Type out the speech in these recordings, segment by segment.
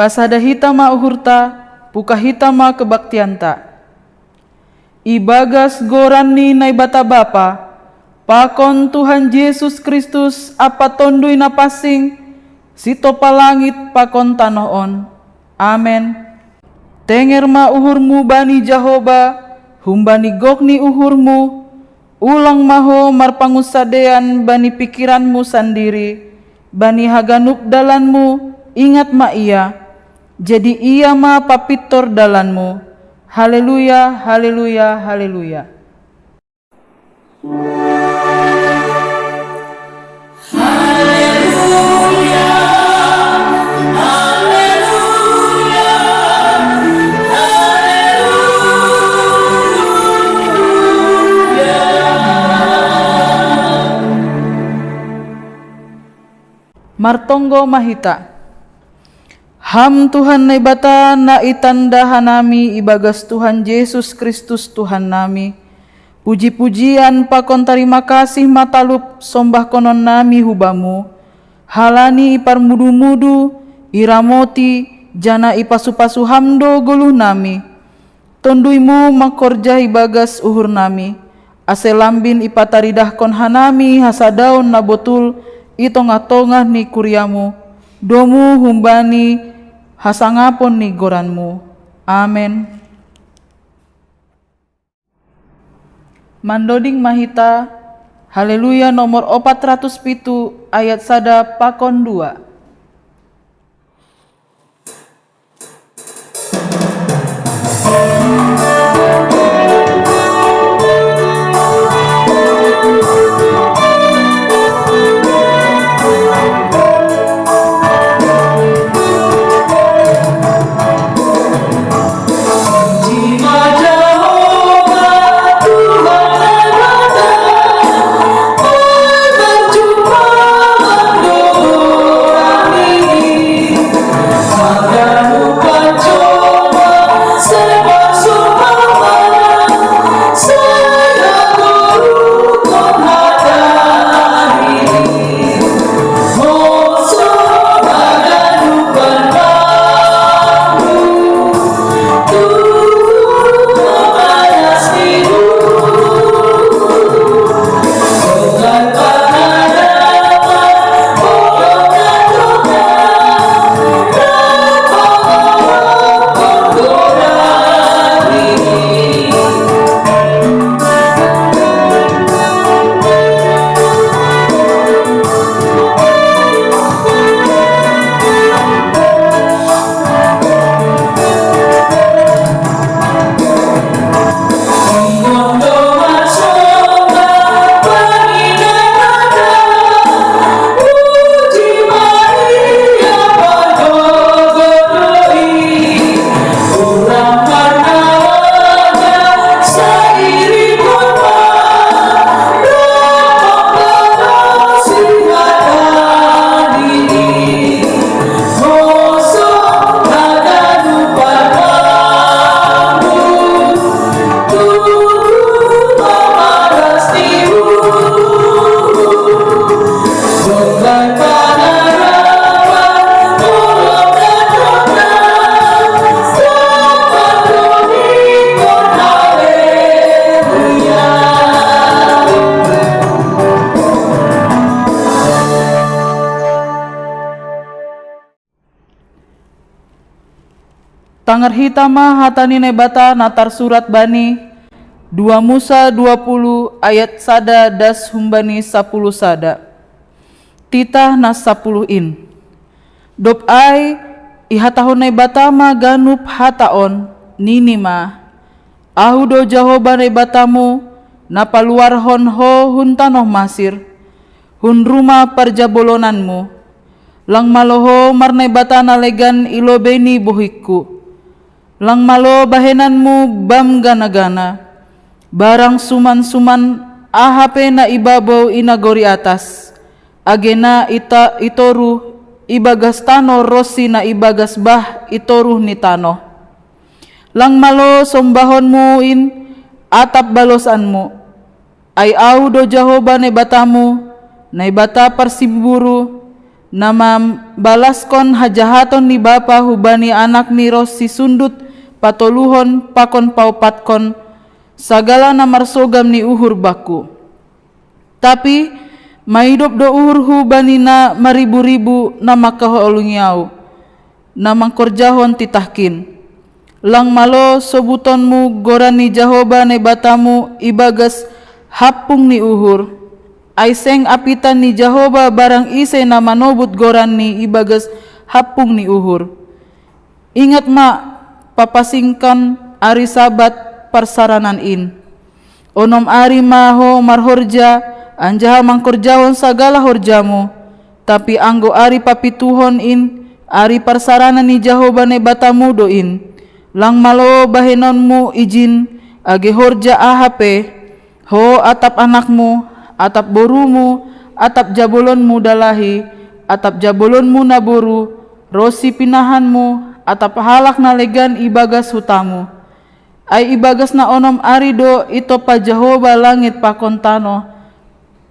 pasada hitama uhurta, puka hitama kebaktianta. Ibagas gorani nai bata Bapa, pakon Tuhan Yesus Kristus apa tondui napasing, sito palangit pakon tanoon. Amen. Tenger ma uhurmu bani Jahoba, humbani gokni uhurmu, ulang maho marpangusadean bani pikiranmu sendiri, bani haganup dalanmu, ingat ma ia, jadi ia ma papitor dalanmu. Haleluya, haleluya, haleluya. Martonggo mahita. Ham Tuhan nai bata na itanda hanami ibagas Tuhan Yesus Kristus Tuhan nami. Puji-pujian pakon terima kasih matalup sombah konon nami hubamu. Halani ipar mudu-mudu, iramoti, jana ipasu-pasu hamdo goluh nami. Tonduimu makorja ibagas uhur nami. Ase lambin ipataridah kon hanami hasadaun na botul itongah-tongah ni kuriamu. Domu humbani hasangapon ni goranmu. Amen. Mandoding mahita, haleluya nomor 407 ayat sada pakon 2. Tangar hitama hatani nebata natar surat bani 2 Musa 20 ayat sada das humbani 10 sada. Titah nas 10 in. Dop ai ihatahon nebata ma ganup hataon nini ma. Ahudo Jahoba nebatamu napaluar hon ho hun tanoh Masir. Hun rumah perjabolonanmu. Lang maloho marnebata nalegan ilobeni bohikku. Lang malo bahenanmu bam gana-gana, barang suman-suman ahape na ibabaw inagori atas, agena ita itoru ibagas tano rosi na ibagas bah itoru ni tano. Lang malo sombahonmu in atap balosanmu, ay au do Jahoba ne batamu, na ibata parsimburu, Nama balaskon hajahaton ni bapa hubani anak ni ros si sundut patoluhon pakon paupatkon sagala namarsogam ni uhur baku. Tapi mahidup do uhur hubani na maribu-ribu na makaholungiau na mangkorjahon titahkin. Lang malo sobutonmu goran ni Jahoba ne batamu ibagas hapung ni uhur. Aiseng apitan ni Jahoba barang ise na manobut goran ni ibagas hapung ni uhur. Ingat papasingkan ari sabat parsaranan in. Onom ari maho marhorja anjaha mangkorjahon sagala horjamu. Tapi anggo ari papituhon in ari parsaranan ni Jahoba ne batamu doin. Lang malo bahenonmu izin age horja ahape ho atap anakmu, atap borumu, atap jabolonmu dalahi, atap jabolonmu naboru, rosi pinahanmu, atap halak na legan ibagas hutamu. Ay ibagas na onom arido ito pa Jahoba langit pakon tano,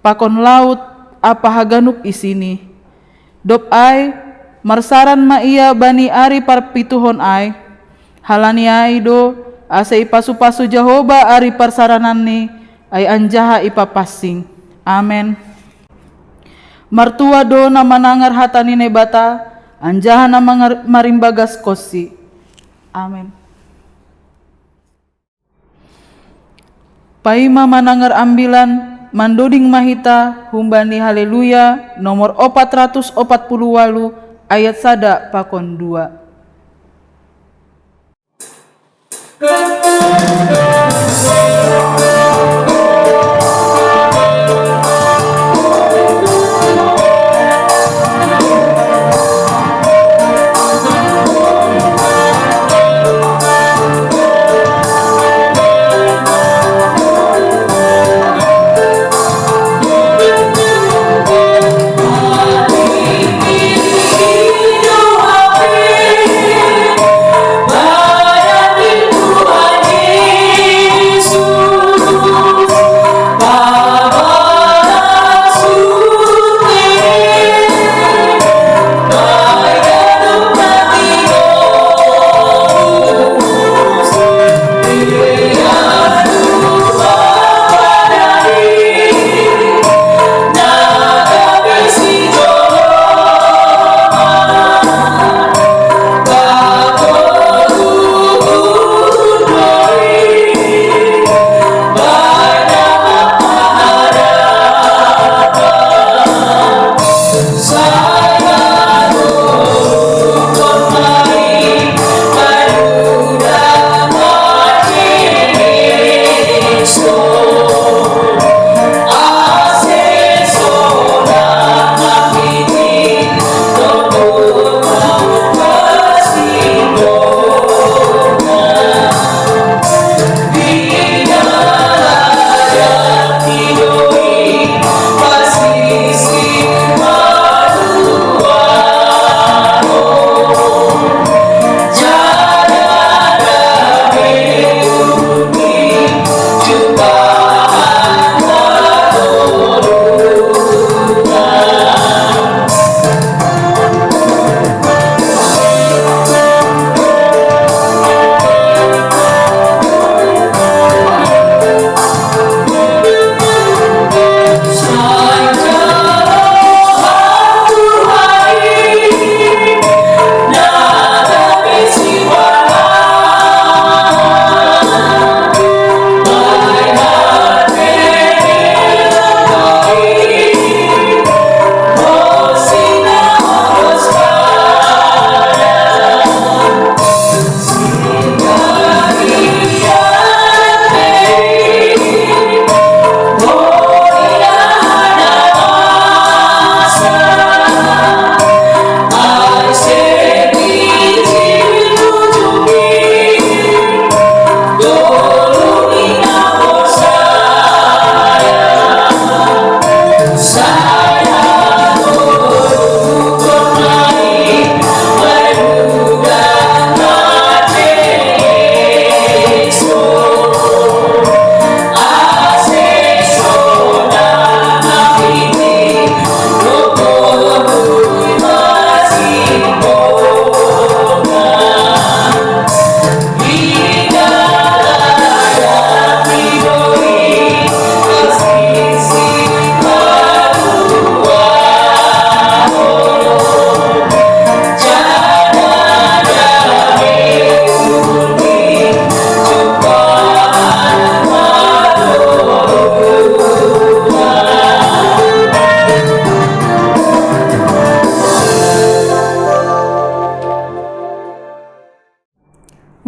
pakon laut apa haganuk isini. Dop ay marsaran ma iya bani ari parpituhon ay, halani ay do asa ipasu-pasu Jahoba ari parsaranan ni ay anjaha ipapasing. Amen. Martua do na manangar hatani ne bata anjaha na marimbagas kosi. Amen. Paima manangar ambilan mandoding mahita humbani haleluya nomor 448 ayat sada pakon 2.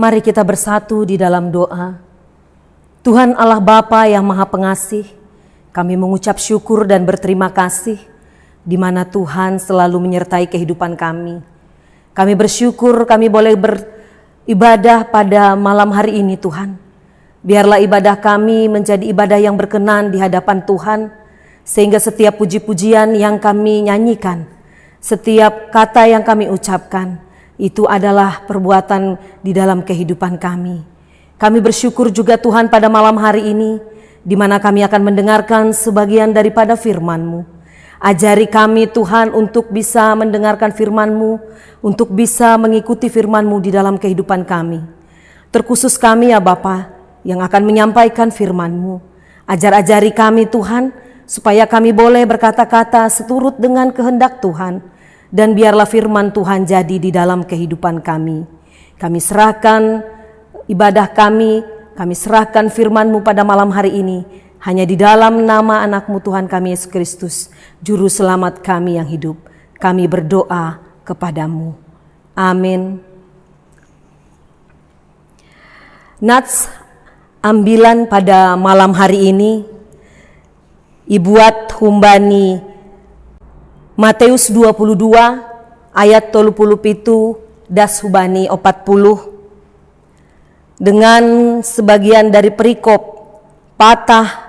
Mari kita bersatu di dalam doa. Tuhan Allah Bapa yang Maha Pengasih, kami mengucap syukur dan berterima kasih di mana Tuhan selalu menyertai kehidupan kami. Kami bersyukur kami boleh beribadah pada malam hari ini Tuhan. Biarlah ibadah kami menjadi ibadah yang berkenan di hadapan Tuhan, sehingga setiap puji-pujian yang kami nyanyikan, setiap kata yang kami ucapkan, itu adalah perbuatan di dalam kehidupan kami. Kami bersyukur juga Tuhan pada malam hari ini, di mana kami akan mendengarkan sebagian daripada firman-Mu. Ajari kami Tuhan untuk bisa mendengarkan firman-Mu, untuk bisa mengikuti firman-Mu di dalam kehidupan kami. Terkhusus kami ya Bapa yang akan menyampaikan firman-Mu. Ajar-ajari kami Tuhan, supaya kami boleh berkata-kata seturut dengan kehendak Tuhan. Dan biarlah firman Tuhan jadi di dalam kehidupan kami. Kami serahkan ibadah kami serahkan firman-Mu pada malam hari ini. Hanya di dalam nama anak-Mu Tuhan kami Yesus Kristus, Juru Selamat kami yang hidup. Kami berdoa kepadamu. Amin. Nats ambilan pada malam hari ini, Ibuat humbani Matius 22 ayat 37 das hubani 40 dengan sebagian dari perikop patah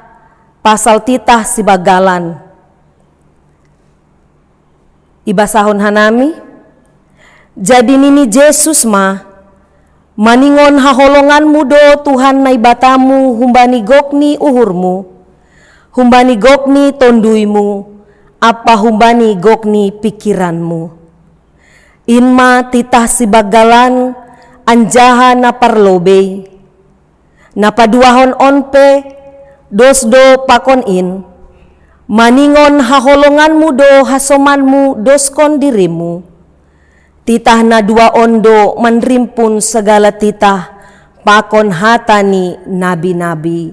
pasal titah si bagalan. Iba sahun hanami, jadi nini Yesus maningon haholongan mudo Tuhan nai batamu humbani gokni uhurmu, humbani gokni tonduimu, apa humbani gokni pikiranmu. Inma titah si bagalan anjaha na parlobe, na paduahon onpe dosdo pakon in, maningon haholonganmu do hasomanmu doskon dirimu. Titah na dua ondo manrimpun segala titah pakon hatani nabi-nabi.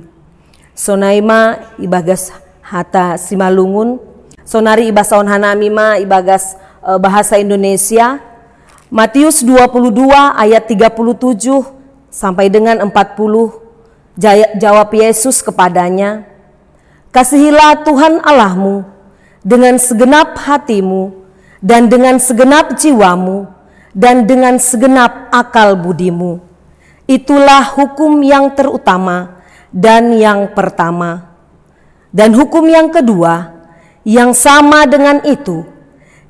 Sonaima ibagas hata simalungun, sonari ibasaon hanami ibagas bahasa Indonesia. Matius 22 ayat 37 sampai dengan 40. Jawab Yesus kepadanya, kasihilah Tuhan Allahmu dengan segenap hatimu dan dengan segenap jiwamu dan dengan segenap akal budimu. Itulah hukum yang terutama dan yang pertama. Dan hukum yang kedua yang sama dengan itu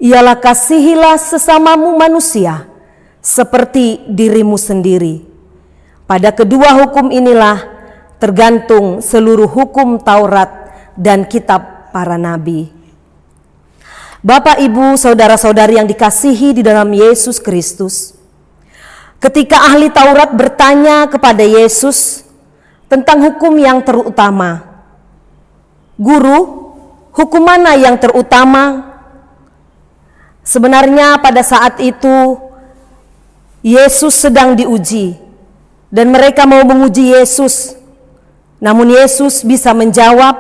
ialah kasihilah sesamamu manusia seperti dirimu sendiri. Pada kedua hukum inilah tergantung seluruh hukum Taurat dan kitab para nabi. Bapak, Ibu, saudara-saudari yang dikasihi di dalam Yesus Kristus, ketika ahli Taurat bertanya kepada Yesus tentang hukum yang terutama, Guru, hukum mana yang terutama? Sebenarnya pada saat itu Yesus sedang diuji dan mereka mau menguji Yesus. Namun Yesus bisa menjawab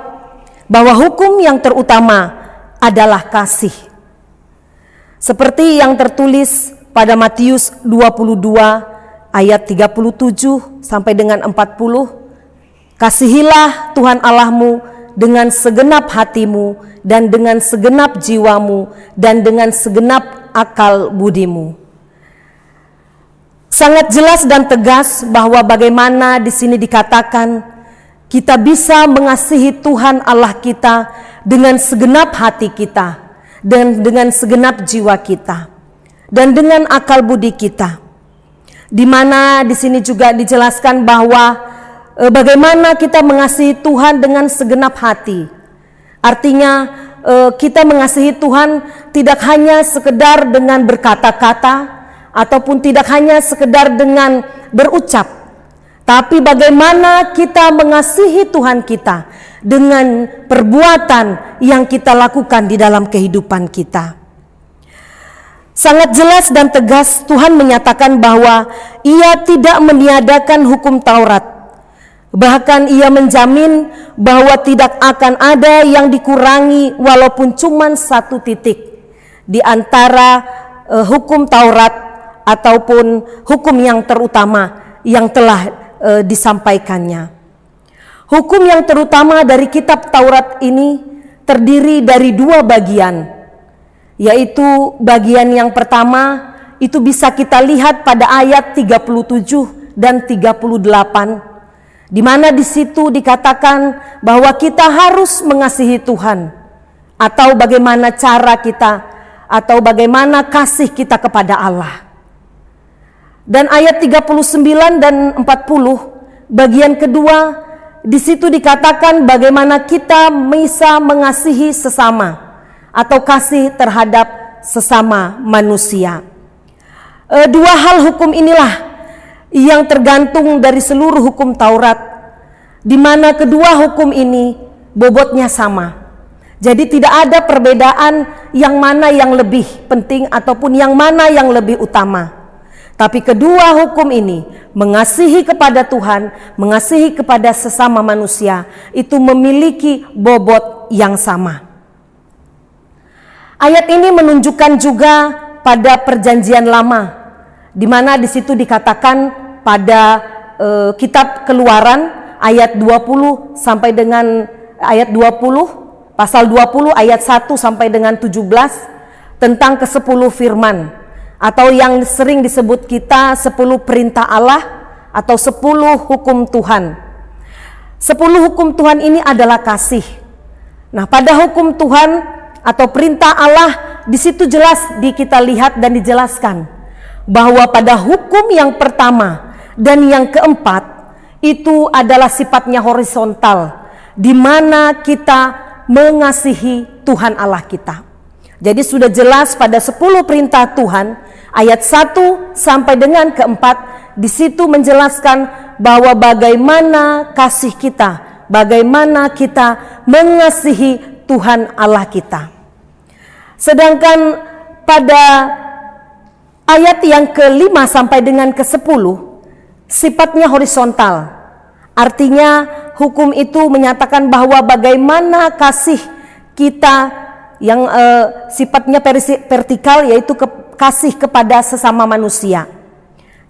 bahwa hukum yang terutama adalah kasih. Seperti yang tertulis pada Matius 22 ayat 37 sampai dengan 40. Kasihilah Tuhan Allahmu dengan segenap hatimu dan dengan segenap jiwamu dan dengan segenap akal budimu. Sangat jelas dan tegas bahwa bagaimana di sini dikatakan kita bisa mengasihi Tuhan Allah kita dengan segenap hati kita dan dengan segenap jiwa kita dan dengan akal budi kita. Di mana di sini juga dijelaskan bahwa bagaimana kita mengasihi Tuhan dengan segenap hati. Artinya kita mengasihi Tuhan tidak hanya sekedar dengan berkata-kata ataupun tidak hanya sekedar dengan berucap, tapi bagaimana kita mengasihi Tuhan kita dengan perbuatan yang kita lakukan di dalam kehidupan kita. Sangat jelas dan tegas Tuhan menyatakan bahwa Ia tidak meniadakan hukum Taurat. Bahkan Ia menjamin bahwa tidak akan ada yang dikurangi walaupun cuma satu titik di antara hukum Taurat ataupun hukum yang terutama yang telah disampaikannya. Hukum yang terutama dari kitab Taurat ini terdiri dari dua bagian, yaitu bagian yang pertama itu bisa kita lihat pada ayat 37 dan 38, di mana di situ dikatakan bahwa kita harus mengasihi Tuhan, atau bagaimana cara kita, atau bagaimana kasih kita kepada Allah. Dan ayat 39 dan 40 bagian kedua, di situ dikatakan bagaimana kita bisa mengasihi sesama atau kasih terhadap sesama manusia. Dua hal hukum inilah yang tergantung dari seluruh hukum Taurat, di mana kedua hukum ini bobotnya sama. Jadi tidak ada perbedaan yang mana yang lebih penting ataupun yang mana yang lebih utama. Tapi kedua hukum ini, mengasihi kepada Tuhan, mengasihi kepada sesama manusia, itu memiliki bobot yang sama. Ayat ini menunjukkan juga pada Perjanjian Lama, di mana di situ dikatakan pada kitab Keluaran ayat 20 sampai dengan ayat 20, pasal 20 ayat 1 sampai dengan 17 tentang ke-10 firman, atau yang sering disebut kita 10 perintah Allah atau 10 hukum Tuhan. 10 hukum Tuhan ini adalah kasih. Nah, pada hukum Tuhan atau perintah Allah di situ jelas kita lihat dan dijelaskan bahwa pada hukum yang pertama dan yang keempat itu adalah sifatnya horizontal, di mana kita mengasihi Tuhan Allah kita. Jadi sudah jelas pada 10 perintah Tuhan ayat 1 sampai dengan keempat, di situ menjelaskan bahwa bagaimana kasih kita, bagaimana kita mengasihi Tuhan Allah kita. Sedangkan pada ayat yang ke-5 sampai dengan ke-10 sifatnya horizontal. Artinya hukum itu menyatakan bahwa bagaimana kasih kita yang sifatnya vertikal, yaitu kasih kepada sesama manusia.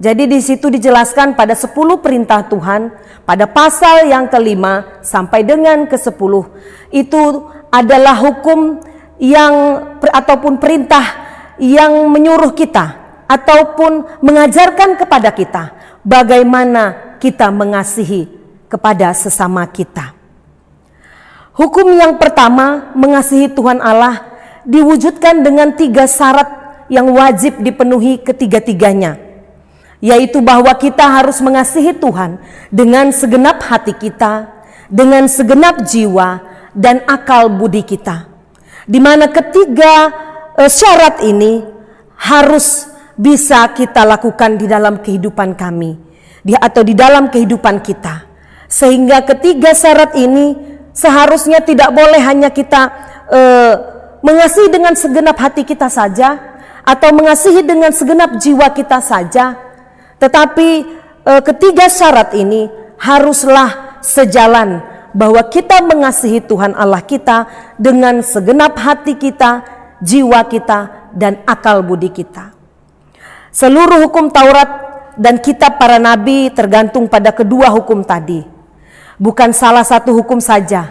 Jadi di situ dijelaskan pada 10 perintah Tuhan, pada pasal yang ke-5 sampai dengan ke-10 itu adalah hukum yang ataupun perintah yang menyuruh kita ataupun mengajarkan kepada kita bagaimana kita mengasihi kepada sesama kita. Hukum yang pertama, mengasihi Tuhan Allah, diwujudkan dengan 3 syarat yang wajib dipenuhi ketiga-tiganya, yaitu bahwa kita harus mengasihi Tuhan dengan segenap hati kita, dengan segenap jiwa dan akal budi kita, di mana ketiga syarat ini harus bisa kita lakukan di dalam kehidupan kami, atau di dalam kehidupan kita. Sehingga ketiga syarat ini seharusnya tidak boleh hanya kita mengasihi dengan segenap hati kita saja, atau mengasihi dengan segenap jiwa kita saja, tetapi ketiga syarat ini haruslah sejalan, bahwa kita mengasihi Tuhan Allah kita dengan segenap hati kita, jiwa kita, dan akal budi kita. Seluruh hukum Taurat dan kitab para nabi tergantung pada kedua hukum tadi, bukan salah satu hukum saja.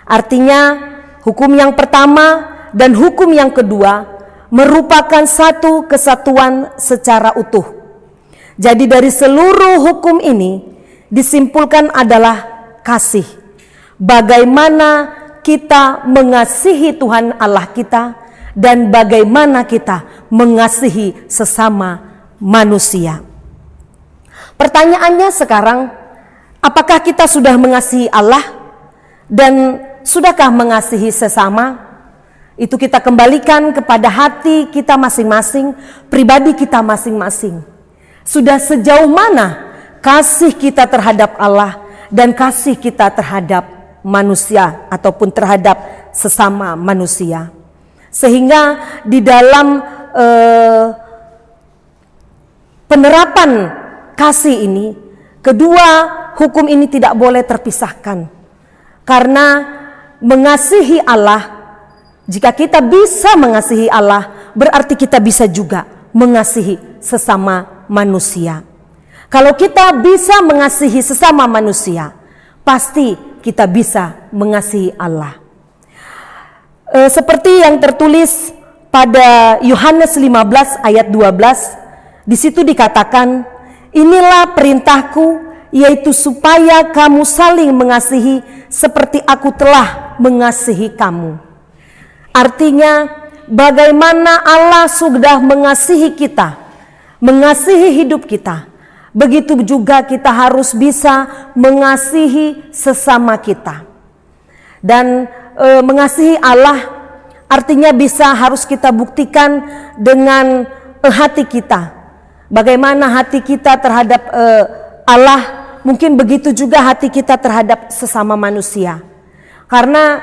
Artinya hukum yang pertama dan hukum yang kedua merupakan satu kesatuan secara utuh. Jadi dari seluruh hukum ini disimpulkan adalah kasih. Bagaimana kita mengasihi Tuhan Allah kita dan bagaimana kita mengasihi sesama manusia. Pertanyaannya sekarang, apakah kita sudah mengasihi Allah dan sudahkah mengasihi sesama? Itu kita kembalikan kepada hati kita masing-masing, pribadi kita masing-masing. Sudah sejauh mana kasih kita terhadap Allah dan kasih kita terhadap manusia ataupun terhadap sesama manusia. Sehingga di dalam penerapan kasih ini, kedua hukum ini tidak boleh terpisahkan. Karena mengasihi Allah, jika kita bisa mengasihi Allah, berarti kita bisa juga mengasihi sesama manusia. Kalau kita bisa mengasihi sesama manusia, pasti kita bisa mengasihi Allah. Seperti yang tertulis pada Yohanes 15 ayat 12, di situ dikatakan, inilah perintahku, yaitu supaya kamu saling mengasihi seperti aku telah mengasihi kamu. Artinya, bagaimana Allah sudah mengasihi kita, mengasihi hidup kita, begitu juga kita harus bisa mengasihi sesama kita. Dan mengasihi Allah artinya harus kita buktikan dengan hati kita. Bagaimana hati kita terhadap Allah, mungkin begitu juga hati kita terhadap sesama manusia. Karena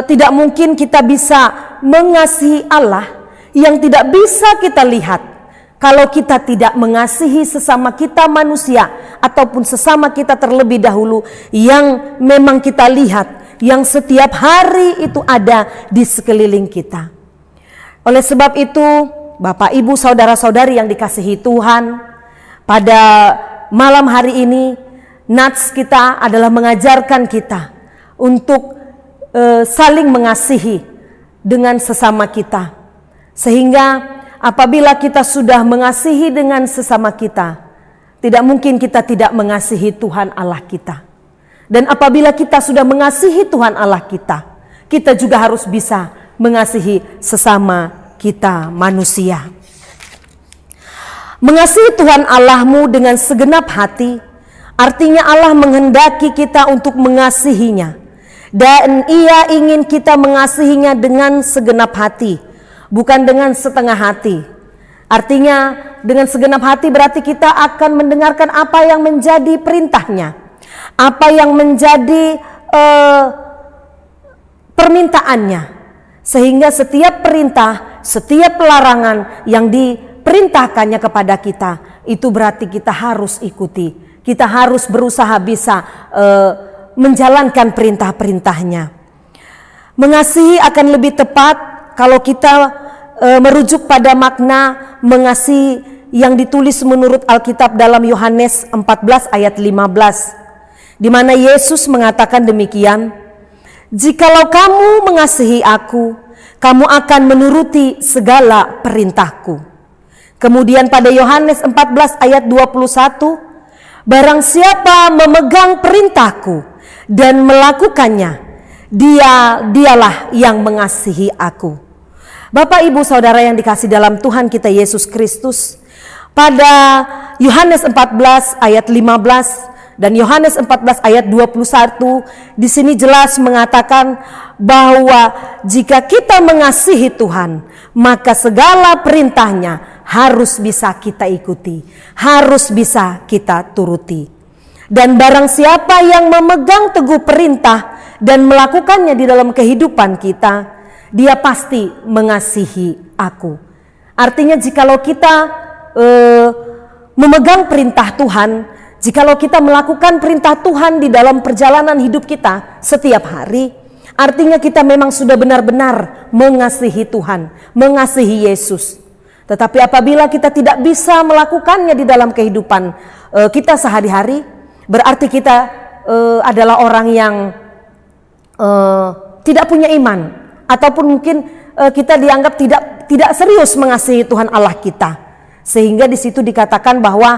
tidak mungkin kita bisa mengasihi Allah yang tidak bisa kita lihat kalau kita tidak mengasihi sesama kita manusia ataupun sesama kita terlebih dahulu yang memang kita lihat, yang setiap hari itu ada di sekeliling kita. Oleh sebab itu, Bapak, Ibu, saudara-saudari yang dikasihi Tuhan, pada malam hari ini nats kita adalah mengajarkan kita untuk saling mengasihi dengan sesama kita. Sehingga apabila kita sudah mengasihi dengan sesama kita, tidak mungkin kita tidak mengasihi Tuhan Allah kita. Dan apabila kita sudah mengasihi Tuhan Allah kita, kita juga harus bisa mengasihi sesama kita manusia. Mengasihi Tuhan Allahmu dengan segenap hati, artinya Allah menghendaki kita untuk mengasihinya. Dan Ia ingin kita mengasihinya dengan segenap hati, bukan dengan setengah hati. Artinya dengan segenap hati berarti kita akan mendengarkan apa yang menjadi perintahnya, apa yang menjadi permintaannya. Sehingga setiap perintah, setiap larangan yang diperintahkannya kepada kita, itu berarti kita harus ikuti. Kita harus berusaha bisa menjalankan perintah-perintahnya. Mengasihi akan lebih tepat kalau kita merujuk pada makna mengasihi yang ditulis menurut Alkitab dalam Yohanes 14 ayat 15. Di mana Yesus mengatakan demikian, jikalau kamu mengasihi aku, kamu akan menuruti segala perintahku. Kemudian pada Yohanes 14 ayat 21, barang siapa memegang perintahku dan melakukannya, dialah yang mengasihi aku. Bapak, Ibu, Saudara yang dikasihi dalam Tuhan kita Yesus Kristus, pada Yohanes 14 ayat 15 dan Yohanes 14 ayat 21, di sini jelas mengatakan bahwa jika kita mengasihi Tuhan, maka segala perintahnya harus bisa kita ikuti, harus bisa kita turuti. Dan barang siapa yang memegang teguh perintah dan melakukannya di dalam kehidupan kita, dia pasti mengasihi aku. Artinya jikalau kita memegang perintah Tuhan, jikalau kita melakukan perintah Tuhan di dalam perjalanan hidup kita setiap hari, artinya kita memang sudah benar-benar mengasihi Tuhan, mengasihi Yesus. Tetapi apabila kita tidak bisa melakukannya di dalam kehidupan kita sehari-hari, berarti kita adalah orang yang tidak punya iman, ataupun mungkin kita dianggap tidak serius mengasihi Tuhan Allah kita. Sehingga di situ dikatakan bahwa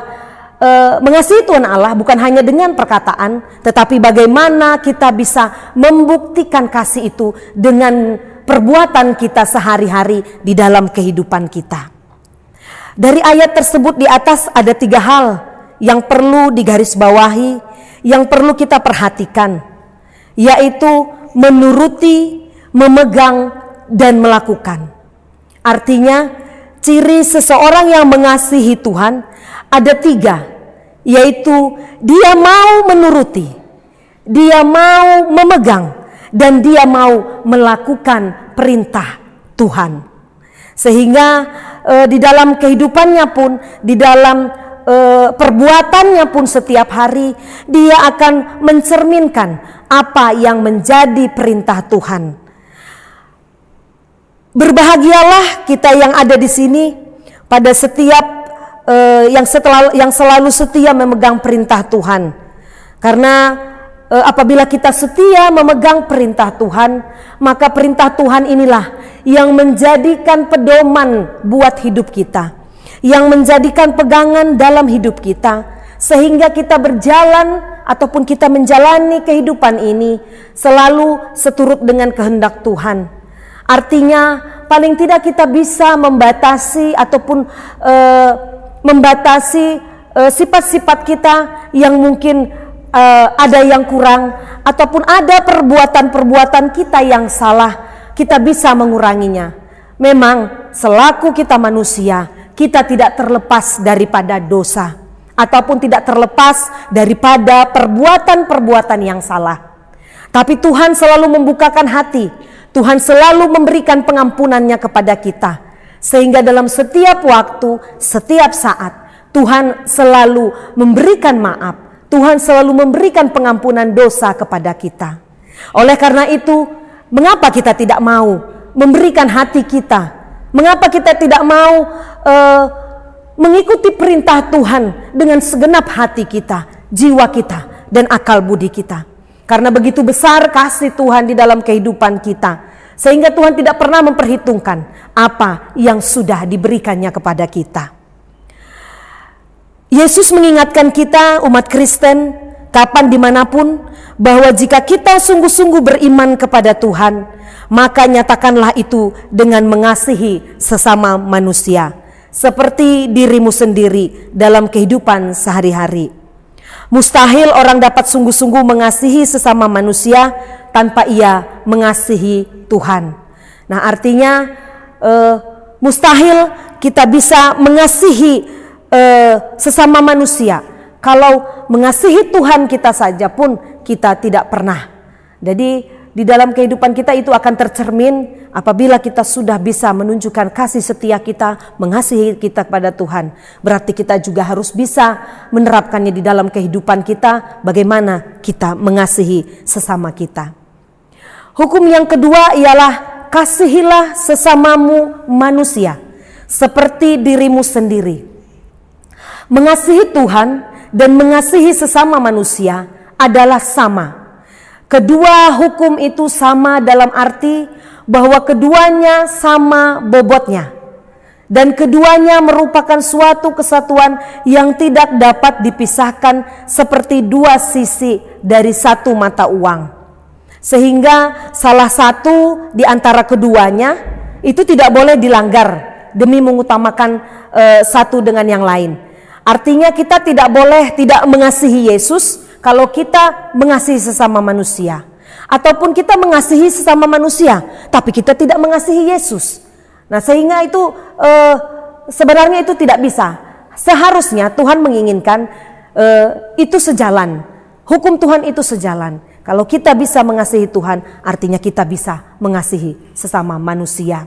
mengasihi Tuhan Allah bukan hanya dengan perkataan, tetapi bagaimana kita bisa membuktikan kasih itu dengan perbuatan kita sehari-hari di dalam kehidupan kita. Dari ayat tersebut di atas ada 3 hal yang perlu digarisbawahi, yang perlu kita perhatikan, yaitu menuruti, memegang, dan melakukan. Artinya ciri seseorang yang mengasihi Tuhan ada 3, yaitu dia mau menuruti, dia mau memegang, dan dia mau melakukan perintah Tuhan. Sehingga di dalam kehidupannya pun, di dalam perbuatannya pun setiap hari, dia akan mencerminkan apa yang menjadi perintah Tuhan. Berbahagialah kita yang ada di sini pada setiap yang selalu setia memegang perintah Tuhan. Karena apabila kita setia memegang perintah Tuhan, maka perintah Tuhan inilah yang menjadikan pedoman buat hidup kita, yang menjadikan pegangan dalam hidup kita, sehingga kita berjalan ataupun kita menjalani kehidupan ini selalu seturut dengan kehendak Tuhan. Artinya paling tidak kita bisa membatasi ataupun membatasi sifat-sifat kita yang mungkin ada yang kurang, ataupun ada perbuatan-perbuatan kita yang salah, kita bisa menguranginya. Memang selaku kita manusia, kita tidak terlepas daripada dosa, ataupun tidak terlepas daripada perbuatan-perbuatan yang salah. Tapi Tuhan selalu membukakan hati, Tuhan selalu memberikan pengampunannya kepada kita, sehingga dalam setiap waktu, setiap saat, Tuhan selalu memberikan maaf, Tuhan selalu memberikan pengampunan dosa kepada kita. Oleh karena itu, mengapa kita tidak mau memberikan hati kita? Mengapa kita tidak mau mengikuti perintah Tuhan dengan segenap hati kita, jiwa kita, dan akal budi kita? Karena begitu besar kasih Tuhan di dalam kehidupan kita, sehingga Tuhan tidak pernah memperhitungkan apa yang sudah diberikannya kepada kita. Yesus mengingatkan kita umat Kristen kapan dimanapun bahwa jika kita sungguh-sungguh beriman kepada Tuhan, maka nyatakanlah itu dengan mengasihi sesama manusia seperti dirimu sendiri dalam kehidupan sehari-hari. Mustahil orang dapat sungguh-sungguh mengasihi sesama manusia tanpa ia mengasihi Tuhan. Nah, artinya mustahil kita bisa mengasihi sesama manusia kalau mengasihi Tuhan kita saja pun kita tidak pernah. Jadi di dalam kehidupan kita itu akan tercermin apabila kita sudah bisa menunjukkan kasih setia kita, mengasihi kita kepada Tuhan. Berarti kita juga harus bisa menerapkannya di dalam kehidupan kita, bagaimana kita mengasihi sesama kita. Hukum yang kedua ialah kasihilah sesamamu manusia seperti dirimu sendiri. Mengasihi Tuhan dan mengasihi sesama manusia adalah sama. Kedua hukum itu sama dalam arti bahwa keduanya sama bobotnya. Dan keduanya merupakan suatu kesatuan yang tidak dapat dipisahkan seperti dua sisi dari satu mata uang. Sehingga salah satu di antara keduanya itu tidak boleh dilanggar demi mengutamakan satu dengan yang lain. Artinya kita tidak boleh tidak mengasihi Yesus kalau kita mengasihi sesama manusia. Ataupun kita mengasihi sesama manusia tapi kita tidak mengasihi Yesus. Nah, sehingga itu sebenarnya itu tidak bisa. Seharusnya Tuhan menginginkan itu sejalan. Hukum Tuhan itu sejalan. Kalau kita bisa mengasihi Tuhan, artinya kita bisa mengasihi sesama manusia.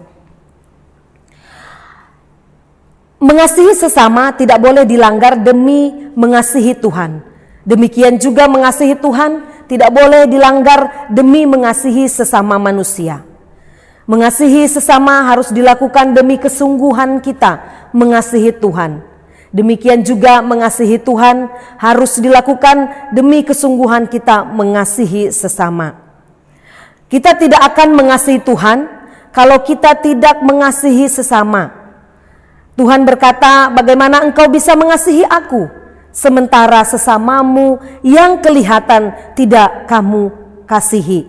Mengasihi sesama tidak boleh dilanggar demi mengasihi Tuhan. Demikian juga mengasihi Tuhan tidak boleh dilanggar demi mengasihi sesama manusia. Mengasihi sesama harus dilakukan demi kesungguhan kita mengasihi Tuhan. Demikian juga mengasihi Tuhan harus dilakukan demi kesungguhan kita mengasihi sesama. Kita tidak akan mengasihi Tuhan kalau kita tidak mengasihi sesama. Tuhan berkata, bagaimana engkau bisa mengasihi aku, sementara sesamamu yang kelihatan tidak kamu kasihi.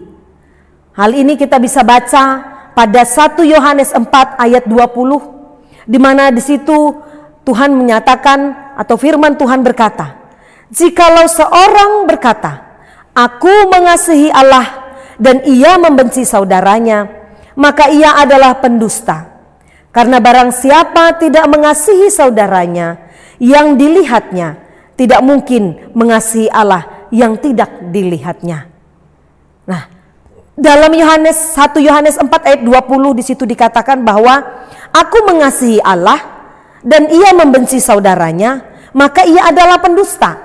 Hal ini kita bisa baca pada 1 Yohanes 4 ayat 20, di mana di situ Tuhan menyatakan atau firman Tuhan berkata, jikalau seorang berkata, aku mengasihi Allah dan ia membenci saudaranya, maka ia adalah pendusta. Karena barang siapa tidak mengasihi saudaranya yang dilihatnya, tidak mungkin mengasihi Allah yang tidak dilihatnya. Nah, dalam 1 Yohanes 4 ayat 20 di situ dikatakan bahwa aku mengasihi Allah dan ia membenci saudaranya, maka ia adalah pendusta.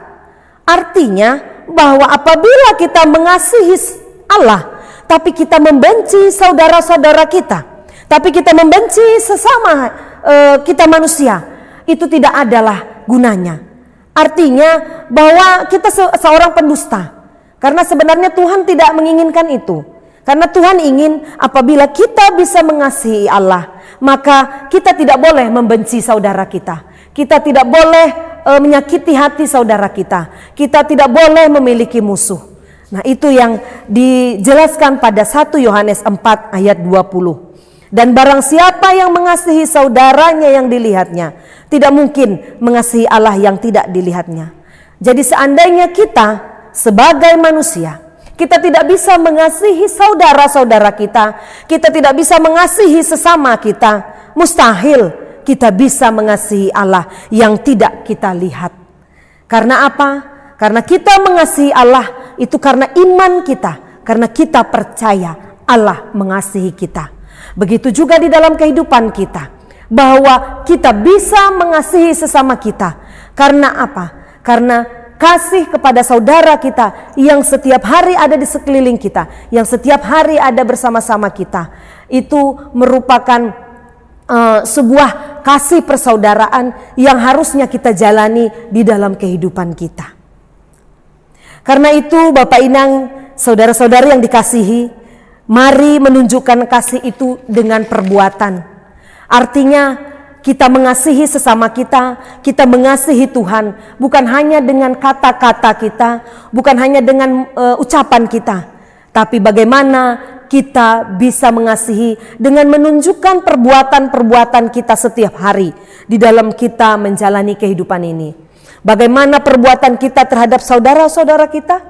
Artinya bahwa apabila kita mengasihi Allah, tapi kita membenci saudara-saudara kita, tapi kita membenci sesama kita manusia, itu tidak adalah gunanya. Artinya bahwa kita seorang pendusta. Karena sebenarnya Tuhan tidak menginginkan itu. Karena Tuhan ingin apabila kita bisa mengasihi Allah, maka kita tidak boleh membenci saudara kita. Kita tidak boleh menyakiti hati saudara kita. Kita tidak boleh memiliki musuh. Nah, itu yang dijelaskan pada 1 Yohanes 4 ayat 20. Dan barang siapa yang mengasihi saudaranya yang dilihatnya, tidak mungkin mengasihi Allah yang tidak dilihatnya. Jadi seandainya kita sebagai manusia, kita tidak bisa mengasihi saudara-saudara kita, kita tidak bisa mengasihi sesama kita, mustahil kita bisa mengasihi Allah yang tidak kita lihat. Karena apa? Karena kita mengasihi Allah itu karena iman kita, karena kita percaya Allah mengasihi kita. Begitu juga di dalam kehidupan kita, bahwa kita bisa mengasihi sesama kita. Karena apa? Karena kasih kepada saudara kita yang setiap hari ada di sekeliling kita, yang setiap hari ada bersama-sama kita. Itu merupakan sebuah kasih persaudaraan yang harusnya kita jalani di dalam kehidupan kita. Karena itu Bapak Inang, saudara-saudari yang dikasihi, mari menunjukkan kasih itu dengan perbuatan. Artinya kita mengasihi sesama kita, kita mengasihi Tuhan, bukan hanya dengan kata-kata kita, bukan hanya dengan ucapan kita, tapi bagaimana kita bisa mengasihi dengan menunjukkan perbuatan-perbuatan kita setiap hari di dalam kita menjalani kehidupan ini. Bagaimana perbuatan kita terhadap saudara-saudara kita,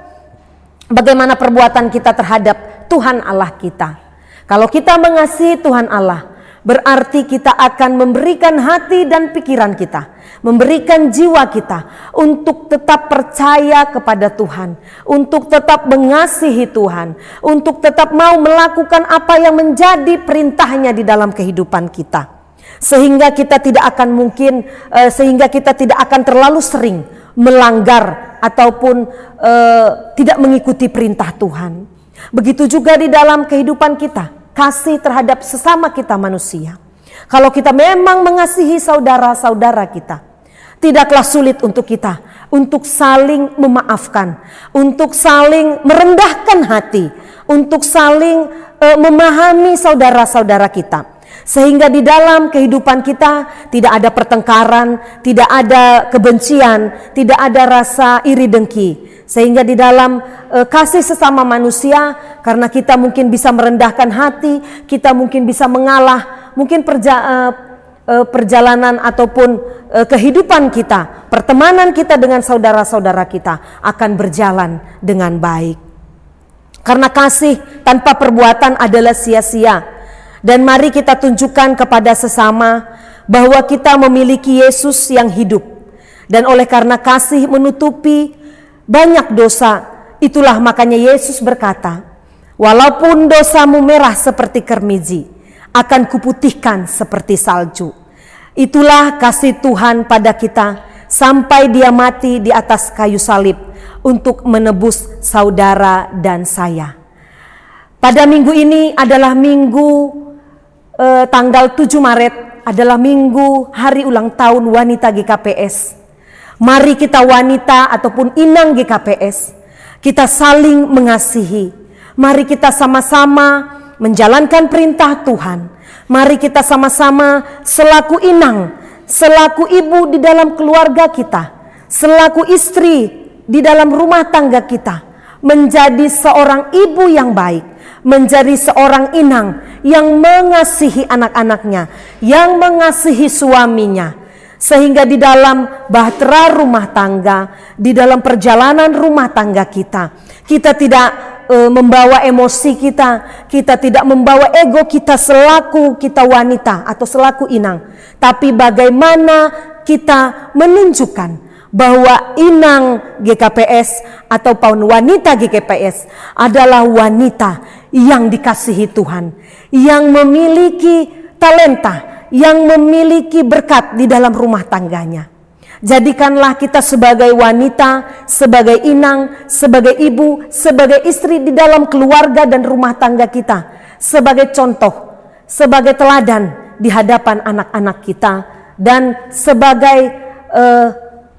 bagaimana perbuatan kita terhadap Tuhan Allah kita. Kalau kita mengasihi Tuhan Allah, berarti kita akan memberikan hati dan pikiran kita, memberikan jiwa kita untuk tetap percaya kepada Tuhan, untuk tetap mengasihi Tuhan, untuk tetap mau melakukan apa yang menjadi perintahnya di dalam kehidupan kita. Sehingga kita tidak akan terlalu sering melanggar ataupun tidak mengikuti perintah Tuhan. Begitu juga di dalam kehidupan kita, kasih terhadap sesama kita manusia. Kalau kita memang mengasihi saudara-saudara kita, tidaklah sulit untuk kita untuk saling memaafkan, untuk saling merendahkan hati, untuk saling memahami saudara-saudara kita. Sehingga di dalam kehidupan kita tidak ada pertengkaran, tidak ada kebencian, tidak ada rasa iri dengki. Sehingga di dalam kasih sesama manusia, karena kita mungkin bisa merendahkan hati, kita mungkin bisa mengalah, mungkin perjalanan ataupun kehidupan kita, pertemanan kita dengan saudara-saudara kita akan berjalan dengan baik. Karena kasih tanpa perbuatan adalah sia-sia. Dan mari kita tunjukkan kepada sesama bahwa kita memiliki Yesus yang hidup. Dan oleh karena kasih menutupi banyak dosa, itulah makanya Yesus berkata, walaupun dosamu merah seperti kermiji, akan kuputihkan seperti salju. Itulah kasih Tuhan pada kita sampai Dia mati di atas kayu salib untuk menebus saudara dan saya. Pada minggu ini adalah minggu tanggal 7 Maret adalah minggu hari ulang tahun wanita GKPS. Mari kita wanita ataupun inang GKPS, kita saling mengasihi. Mari kita sama-sama menjalankan perintah Tuhan. Mari kita sama-sama selaku inang, selaku ibu di dalam keluarga kita, selaku istri di dalam rumah tangga kita, menjadi seorang ibu yang baik, menjadi seorang inang yang mengasihi anak-anaknya, yang mengasihi suaminya. Sehingga di dalam bahtera rumah tangga, di dalam perjalanan rumah tangga kita, kita tidak membawa emosi kita tidak membawa ego kita selaku kita wanita atau selaku inang. Tapi bagaimana kita menunjukkan bahwa inang GKPS ataupun wanita GKPS adalah wanita yang dikasihi Tuhan, yang memiliki talenta, yang memiliki berkat di dalam rumah tangganya. Jadikanlah kita sebagai wanita, sebagai inang, sebagai ibu, sebagai istri di dalam keluarga dan rumah tangga kita, sebagai contoh, sebagai teladan di hadapan anak-anak kita dan sebagai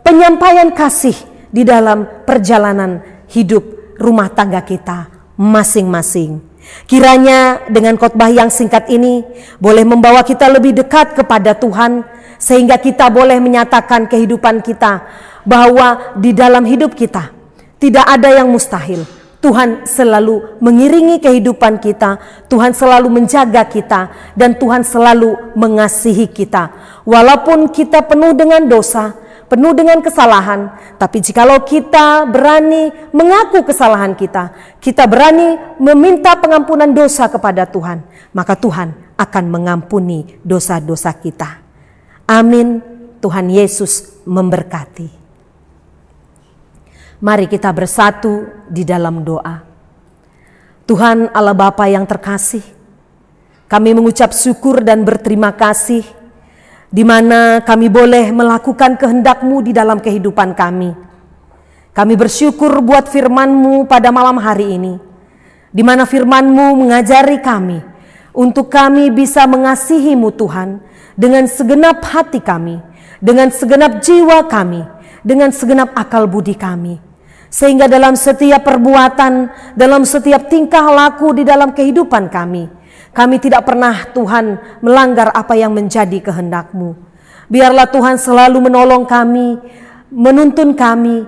penyampaian kasih di dalam perjalanan hidup rumah tangga kita masing-masing. Kiranya dengan khotbah yang singkat ini boleh membawa kita lebih dekat kepada Tuhan, sehingga kita boleh menyatakan kehidupan kita bahwa di dalam hidup kita tidak ada yang mustahil. Tuhan selalu mengiringi kehidupan kita, Tuhan selalu menjaga kita, dan Tuhan selalu mengasihi kita. Walaupun kita penuh dengan dosa, penuh dengan kesalahan, tapi jikalau kita berani mengaku kesalahan kita, kita berani meminta pengampunan dosa kepada Tuhan, maka Tuhan akan mengampuni dosa-dosa kita. Amin. Tuhan Yesus memberkati. Mari kita bersatu di dalam doa. Tuhan Allah Bapa yang terkasih, kami mengucap syukur dan berterima kasih di mana kami boleh melakukan kehendak-Mu di dalam kehidupan kami. Kami bersyukur buat firman-Mu pada malam hari ini, di mana firman-Mu mengajari kami untuk kami bisa mengasihi-Mu Tuhan dengan segenap hati kami, dengan segenap jiwa kami, dengan segenap akal budi kami. Sehingga dalam setiap perbuatan, dalam setiap tingkah laku di dalam kehidupan kami tidak pernah Tuhan melanggar apa yang menjadi kehendak-Mu. Biarlah Tuhan selalu menolong kami, menuntun kami,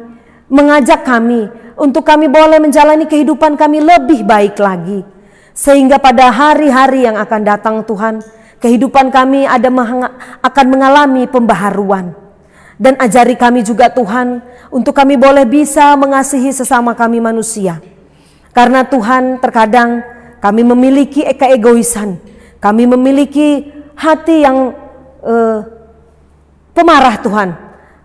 mengajak kami untuk kami boleh menjalani kehidupan kami lebih baik lagi. Sehingga pada hari-hari yang akan datang Tuhan, kehidupan kami akan mengalami pembaharuan. Dan ajari kami juga Tuhan, untuk kami boleh bisa mengasihi sesama kami manusia. Karena Tuhan terkadang kami memiliki keegoisan, kami memiliki hati yang pemarah Tuhan.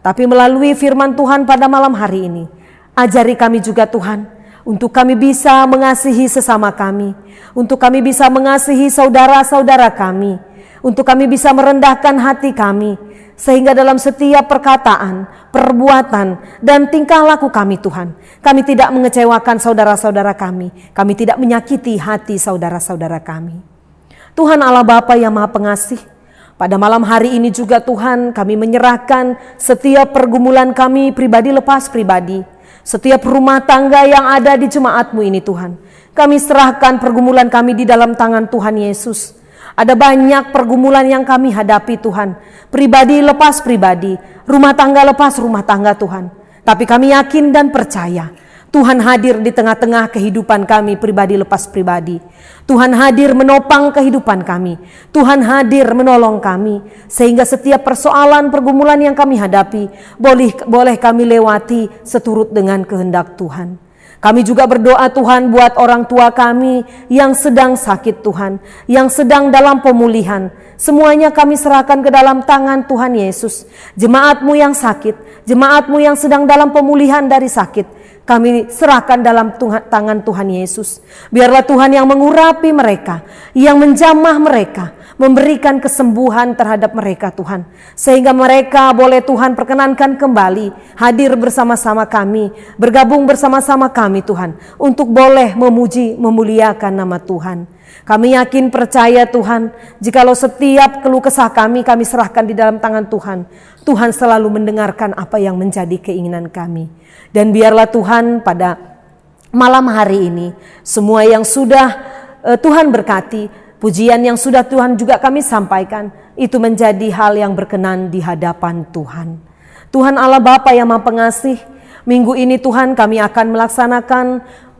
Tapi melalui firman Tuhan pada malam hari ini, ajari kami juga Tuhan, untuk kami bisa mengasihi sesama kami, untuk kami bisa mengasihi saudara-saudara kami, untuk kami bisa merendahkan hati kami, sehingga dalam setiap perkataan, perbuatan, dan tingkah laku kami Tuhan, kami tidak mengecewakan saudara-saudara kami tidak menyakiti hati saudara-saudara kami. Tuhan Allah Bapa yang Maha Pengasih, pada malam hari ini juga Tuhan kami menyerahkan setiap pergumulan kami pribadi lepas pribadi, setiap rumah tangga yang ada di jemaat-Mu ini Tuhan. Kami serahkan pergumulan kami di dalam tangan Tuhan Yesus. Ada banyak pergumulan yang kami hadapi Tuhan, pribadi lepas pribadi, rumah tangga lepas rumah tangga Tuhan. Tapi kami yakin dan percaya Tuhan hadir di tengah-tengah kehidupan kami pribadi lepas pribadi. Tuhan hadir menopang kehidupan kami, Tuhan hadir menolong kami, sehingga setiap persoalan pergumulan yang kami hadapi boleh kami lewati seturut dengan kehendak Tuhan. Kami juga berdoa Tuhan buat orang tua kami yang sedang sakit Tuhan, yang sedang dalam pemulihan. Semuanya kami serahkan ke dalam tangan Tuhan Yesus. Jemaat-Mu yang sakit, jemaat-Mu yang sedang dalam pemulihan dari sakit, kami serahkan dalam tangan Tuhan Yesus. Biarlah Tuhan yang mengurapi mereka, yang menjamah mereka, memberikan kesembuhan terhadap mereka Tuhan. Sehingga mereka boleh Tuhan perkenankan kembali hadir bersama-sama kami, bergabung bersama-sama kami Tuhan, untuk boleh memuji, memuliakan nama Tuhan. Kami yakin percaya Tuhan, jikalau setiap keluh kesah kami serahkan di dalam tangan Tuhan, Tuhan selalu mendengarkan apa yang menjadi keinginan kami. Dan biarlah Tuhan pada malam hari ini, semua yang sudah Tuhan berkati, pujian yang sudah Tuhan juga kami sampaikan, itu menjadi hal yang berkenan di hadapan Tuhan. Tuhan Allah Bapa yang Maha Pengasih, minggu ini Tuhan kami akan melaksanakan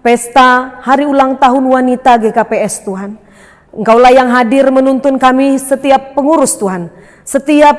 pesta hari ulang tahun wanita GKPS Tuhan. Engkaulah yang hadir menuntun kami setiap pengurus Tuhan, setiap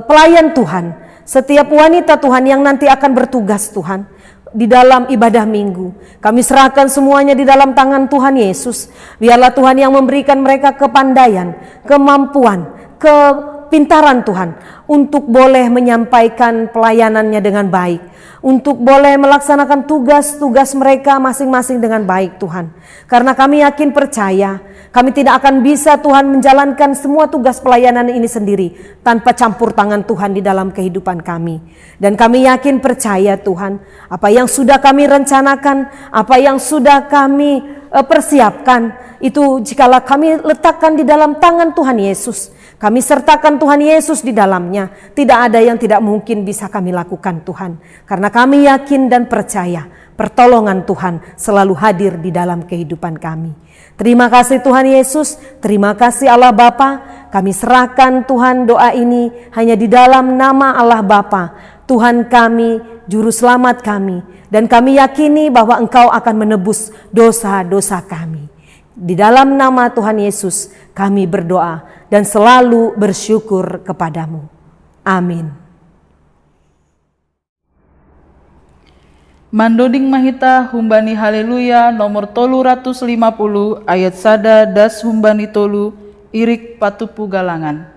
pelayan Tuhan, setiap wanita Tuhan yang nanti akan bertugas Tuhan di dalam ibadah minggu. Kami serahkan semuanya di dalam tangan Tuhan Yesus. Biarlah Tuhan yang memberikan mereka kepandaian, kemampuan, kepintaran Tuhan untuk boleh menyampaikan pelayanannya dengan baik, untuk boleh melaksanakan tugas-tugas mereka masing-masing dengan baik Tuhan. Karena kami yakin percaya, kami tidak akan bisa Tuhan menjalankan semua tugas pelayanan ini sendiri tanpa campur tangan Tuhan di dalam kehidupan kami. Dan kami yakin percaya Tuhan, apa yang sudah kami rencanakan, apa yang sudah kami persiapkan, itu jikalau kami letakkan di dalam tangan Tuhan Yesus, kami sertakan Tuhan Yesus di dalamnya, tidak ada yang tidak mungkin bisa kami lakukan Tuhan. Karena kami yakin dan percaya pertolongan Tuhan selalu hadir di dalam kehidupan kami. Terima kasih Tuhan Yesus, terima kasih Allah Bapa. Kami serahkan Tuhan doa ini hanya di dalam nama Allah Bapa, Tuhan kami, Juru Selamat kami. Dan kami yakini bahwa Engkau akan menebus dosa-dosa kami. Di dalam nama Tuhan Yesus kami berdoa dan selalu bersyukur kepadamu. Amin. Mandoding mahita humbani haleluya nomor 350 ayat sada das humbani tolu irik patupu galangan.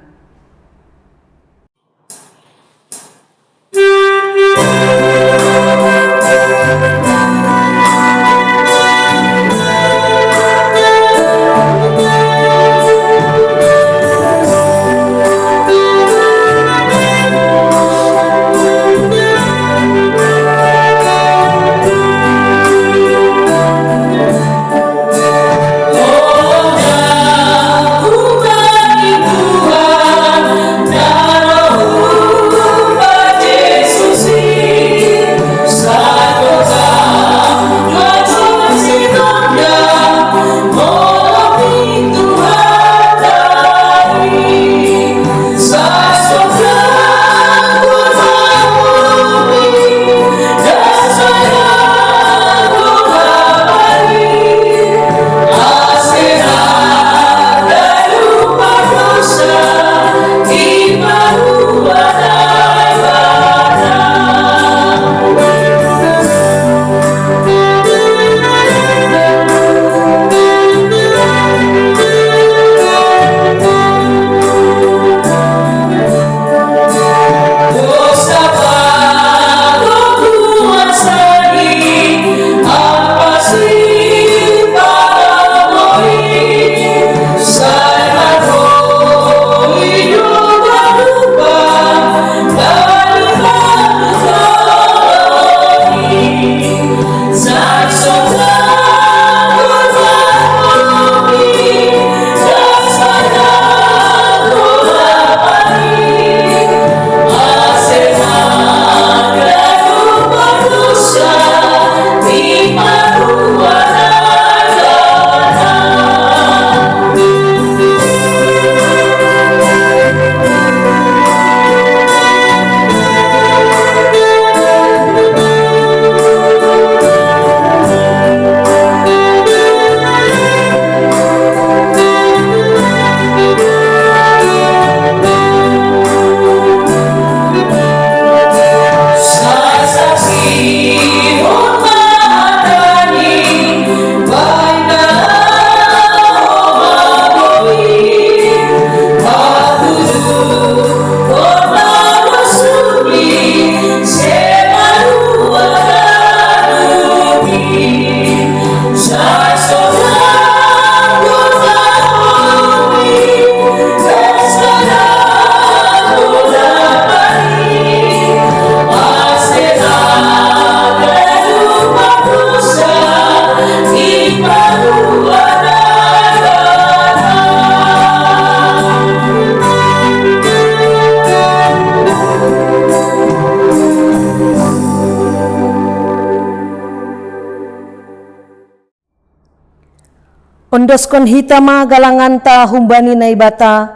Ondoskon hitama galanganta humbani naibata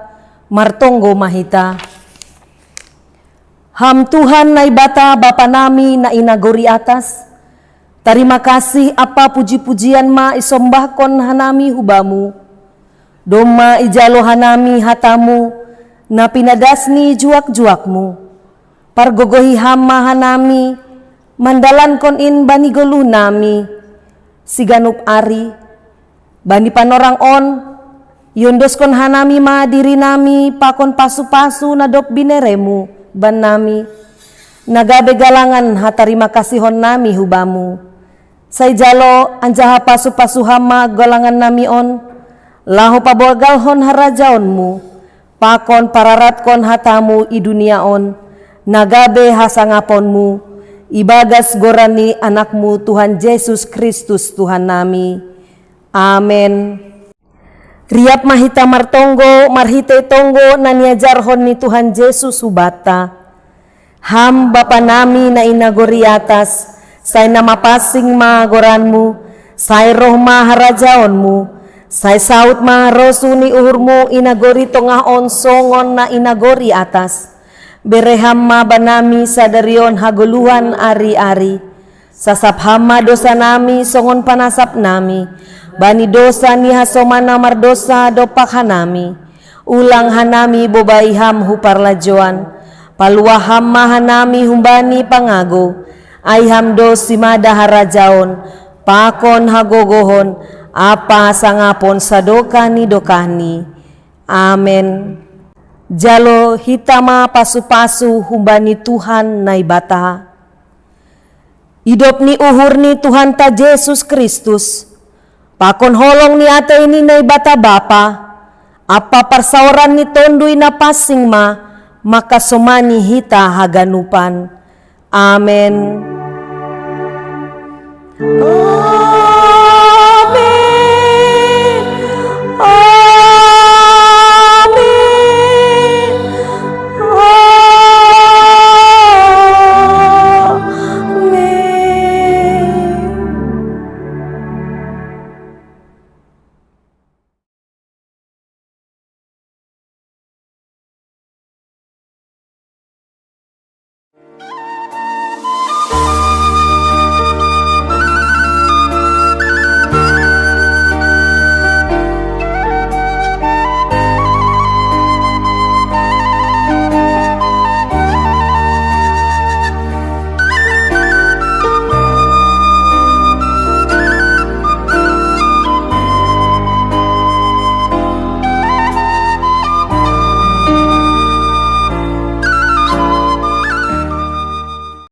martonggo mahita. Ham Tuhan naibata Bapa nami na inagori atas. Terima kasih apa puji-pujian ma isombahkon hanami hubamu. Doma ijalo hanami hatamu na pinadasni juak-juakmu. Pargogohi hama hanami mandalan kon in banigolu nami. Siganup ari bani panorang on, yondos kon hanami ma diri nami, pakon pasu-pasu nadop bineremu, ban nami. Nagabe galangan hatarima kasihon nami hubamu. Say jalo anjaha pasu-pasu hama galangan nami on, laho pabogalhon harajaonmu, pakon pararat kon hatamu i dunia on, nagabe hasangaponmu, ibagas gorani anakmu Tuhan Yesus Kristus Tuhan nami. Amen. Riap mahita martonggo, marhite tonggo nania jarhon ni Tuhan Yesus subata. Ham Bapa nami na inagori atas, say nama pasing magoranmu, say roh maharajaonmu, say saut maharosu ni uhurmu inagori tongahon songon na inagori atas. Bereham mabanami sadarion haguluhan ari-ari, sasap hama dosa nami songon panasap nami, bani dosa ni hasomana mardosa dopak hanami, ulang hanami bobaiham huparlajoan, paluaham mahanami humbani pangago, aiham dosi madaharajaon, pakon hagogohon, apa sangapon sadokani dokani. Amen. Jalo hitama pasu-pasu humbani Tuhan naibata. Hidup ni uhur ni Tuhan ta Yesus Kristus. Pakon holong ni ate ini naibata Bapa. Apa parsaoran ni tondui na pasing maka somani hita haganupan. Amen.